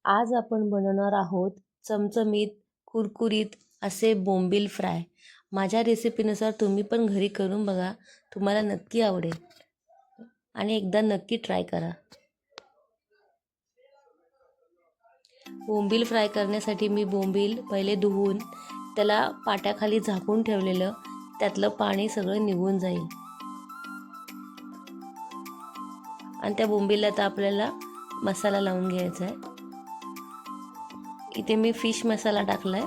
आज आपण बनवणार आहोत चमचमीत कुरकुरीत असे बोंबील फ्राय। माझ्या रेसिपीनुसार तुम्ही पण घरी करून बघा, तुम्हाला नक्की आवडेल आणि एकदा नक्की ट्राय करा। बोंबील फ्राय करण्यासाठी मी बोंबील पहिले धुवून त्याला पाट्याखाली झाकून ठेवलेलं, त्यातलं पाणी सगळं निघून जाईल। आणि त्या बोंबीलला आता आपल्याला मसाला लावून घ्यायचा आहे। इथे मी फिश मसाला टाकलाय,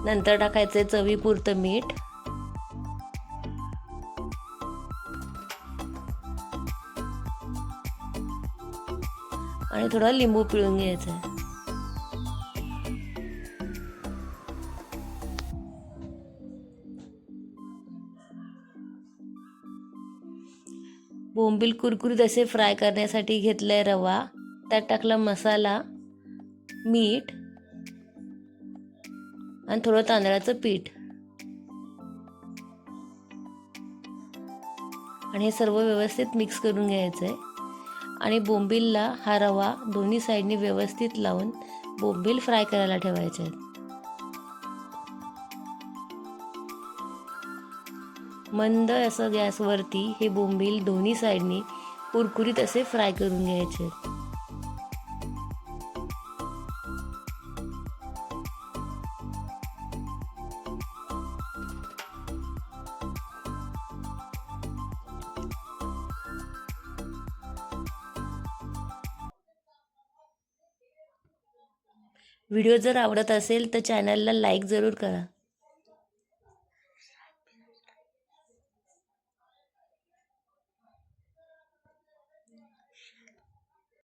नंतर टाकायचे चवीपुरतं मीठ, आणि थोडा लिंबू पिळून घ्यायचा आहे। बोंबील कुरकुरीत असे फ्राय करण्यासाठी घेतलाय रवा, त्यात टाकला मसाला, मीठ आणि थोडं तांदळाचं पीठ, आणि हे सर्व व्यवस्थित मिक्स करून घ्यायचं आहे। आणि बोंबीलला हा रवा दोन्ही साईडनी व्यवस्थित लावून बोंबील फ्राय करायला ठेवायचे आहेत। मंद असं गॅसवरती हे बोंबील दोन्ही साईडनी कुरकुरीत असे फ्राय करून घ्यायचे आहेत। व्हिडिओ जर आवडत असेल तर चॅनलला लाईक जरूर करा।